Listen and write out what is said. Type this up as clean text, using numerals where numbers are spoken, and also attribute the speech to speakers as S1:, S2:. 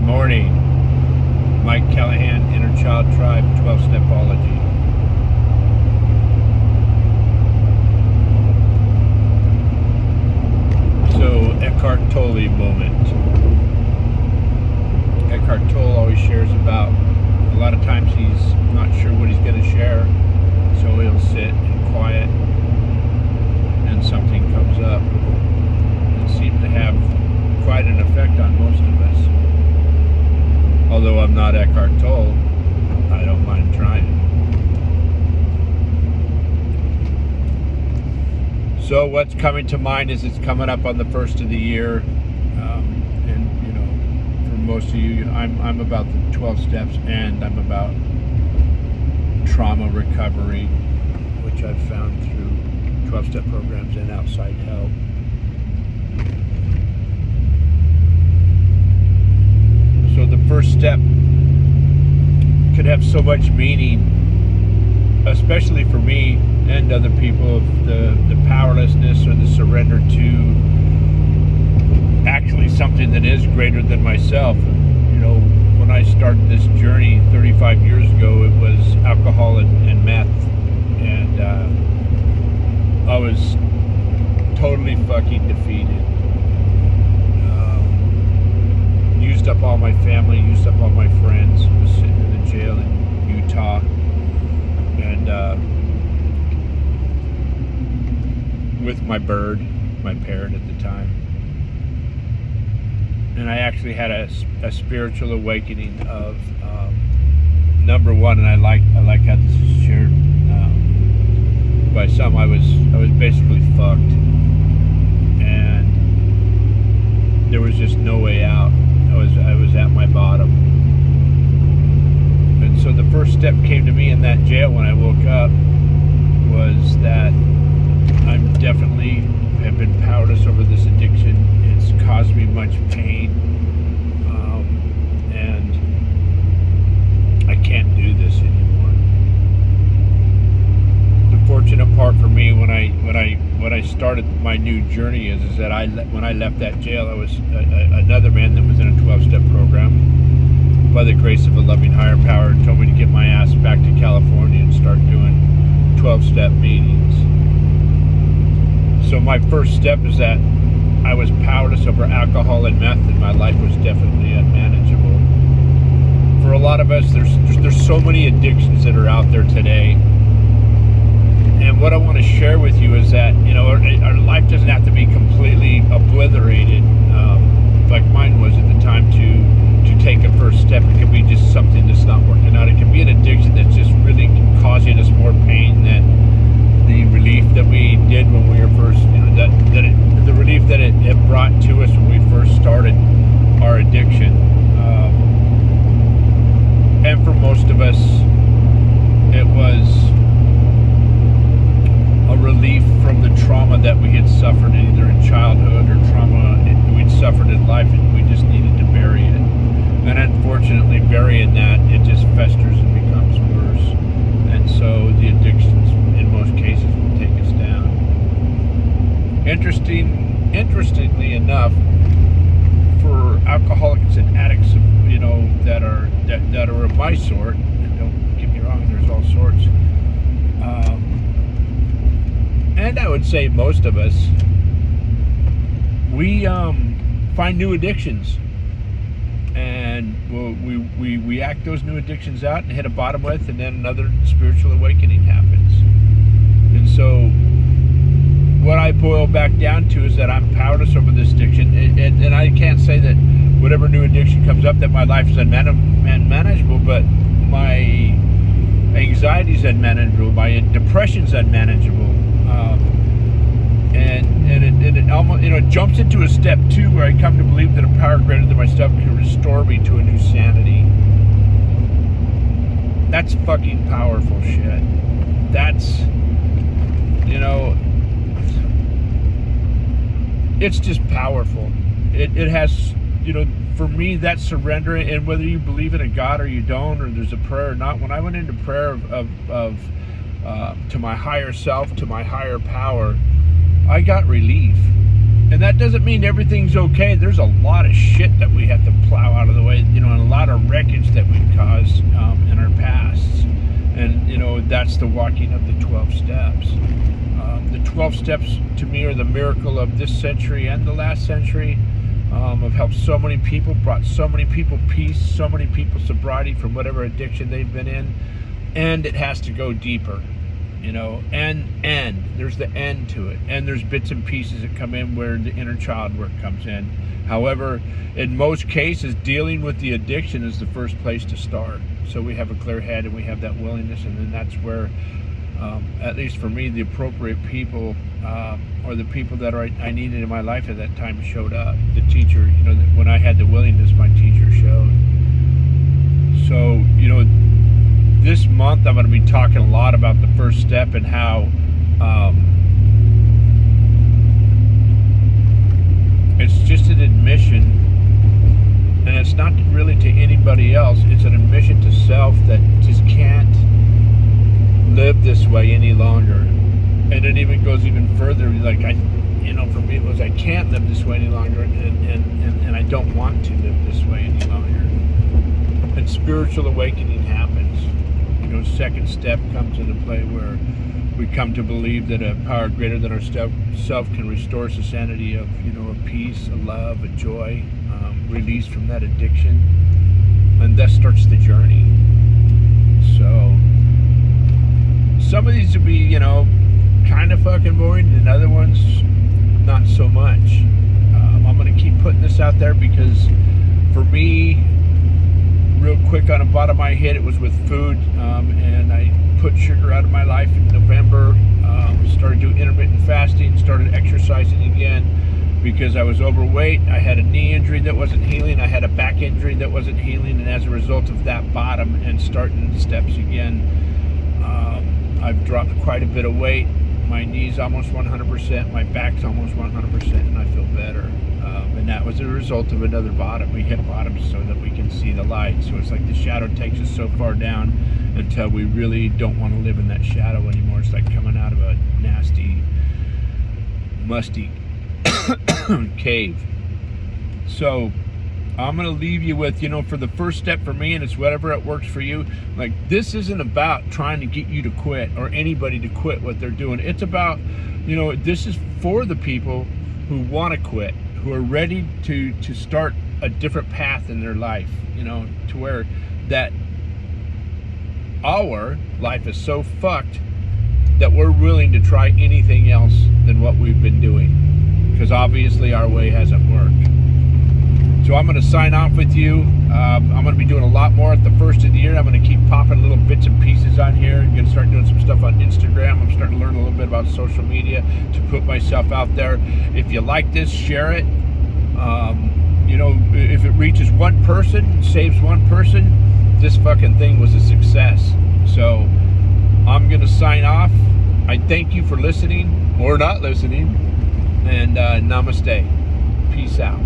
S1: Morning. Mike Callahan, Inner Child Tribe, 12-Stepology. So, Eckhart Tolle moment. Eckhart Tolle always shares about, a lot of times he's not sure what he's going to share, so he'll sit in quiet and something comes up. It seems to have quite an effect on most of us. Although I'm not Eckhart Tolle, I don't mind trying. So what's coming to mind is it's coming up on the first of the year, and you know, for most of you, I'm about the 12 steps, and I'm about trauma recovery, which I've found through 12-step programs and outside help. So the first step could have so much meaning, especially for me and other people, of the powerlessness or the surrender to actually something that is greater than myself. You know, when I started this journey 35 years ago, it was alcohol and meth, and I was totally fucking defeated. Used up all my family, used up all my friends. Was sitting in the jail in Utah, and with my bird, my parrot at the time. And I actually had a spiritual awakening of number one, and I like how this is shared by some. I was basically fucked, and there was just no way out. I was at my bottom. And so the first step came to me in that jail when I woke up was that I'm definitely have been powerless over this addiction. It's caused me much pain, and I can't do this anymore. The fortunate part for me when I started my new journey is that when I left that jail, I was another man that was in a 12-step program. By the grace of a loving higher power, told me to get my ass back to California and start doing 12-step meetings. So my first step is that I was powerless over alcohol and meth, and my life was definitely unmanageable. For a lot of us, there's so many addictions that are out there today. And what I want to share with you is that, you know, our life doesn't have to be completely obliterated, like mine was at the time, to take a first step. It can be just something that's not working out. It can be an addiction that's just really causing us more pain than the relief that we did when we were first, you know, the relief that it brought to us when we first started our addiction. And for most of us, it was a relief from the trauma that we had suffered either in childhood or trauma we'd suffered in life, and we just needed to bury it. And unfortunately, burying that, it just festers and becomes worse. And so the addictions, in most cases, will take us down. Interestingly enough, for alcoholics and addicts, you know, that are of my sort, and don't get me wrong, there's all sorts. And I would say most of us, we find new addictions, and we act those new addictions out and hit a bottom with, and then another spiritual awakening happens. And so what I boil back down to is that I'm powerless over this addiction, and I can't say that whatever new addiction comes up that my life is unmanageable, but my anxiety is unmanageable, my depression is unmanageable. And it almost, you know, it jumps into a step two where I come to believe that a power greater than myself can restore me to a new sanity. That's fucking powerful shit. That's, you know, it's just powerful. It has, you know, for me, that surrender, and whether you believe in a God or you don't, or there's a prayer or not, when I went into prayer to my higher self, to my higher power, I got relief. And that doesn't mean everything's okay. There's a lot of shit that we have to plow out of the way, and a lot of wreckage that we've caused in our pasts. And, that's the walking of the 12 steps. The 12 steps, to me, are the miracle of this century and the last century. Have helped so many people, brought so many people peace, so many people sobriety from whatever addiction they've been in. And it has to go deeper. And there's the end to it, and there's bits and pieces that come in where the inner child work comes in. However, in most cases, dealing with the addiction is the first place to start. So we have a clear head and we have that willingness, and then that's where, at least for me, the appropriate people or the people that I needed in my life at that time showed up. The teacher, when I had the willingness, my teacher showed. So, this month I'm going to be talking a lot about the first step and how it's just an admission, and it's not really to anybody else. It's an admission to self that just can't live this way any longer. And it even goes even further. Like for me, it was I can't live this way any longer, and I don't want to live this way any longer. And spiritual awakening happens. Second step comes into play where we come to believe that a power greater than our self can restore us to sanity of, a peace, a love, a joy, release from that addiction. And that starts the journey. So, some of these will be, kind of fucking boring, and other ones, not so much. I'm going to keep putting this out there because, for me, real quick on the bottom I hit, it was with food, and I put sugar out of my life in November, started doing intermittent fasting, started exercising again because I was overweight. I had a knee injury that wasn't healing, I had a back injury that wasn't healing, and as a result of that bottom and starting the steps again, I've dropped quite a bit of weight. My knee's almost 100%, my back's almost 100%, and I feel better. And that was a result of another bottom. We hit bottoms so that we can see the light. So it's like the shadow takes us so far down until we really don't want to live in that shadow anymore. It's like coming out of a nasty, musty cave. So I'm going to leave you with, for the first step for me, and it's whatever it works for you. Like, this isn't about trying to get you to quit or anybody to quit what they're doing. It's about, this is for the people who want to quit, who are ready to start a different path in their life, to where that our life is so fucked that we're willing to try anything else than what we've been doing, because obviously our way hasn't worked. So I'm going to sign off with you. I'm going to be doing a lot more at the first of the year. I'm going to keep popping little bits and pieces on here. I'm going to start doing some stuff on Instagram. I'm starting to learn a little bit about social media to put myself out there. If you like this, share it. If it reaches one person, saves one person, this fucking thing was a success. So I'm going to sign off. I thank you for listening or not listening. And namaste. Peace out.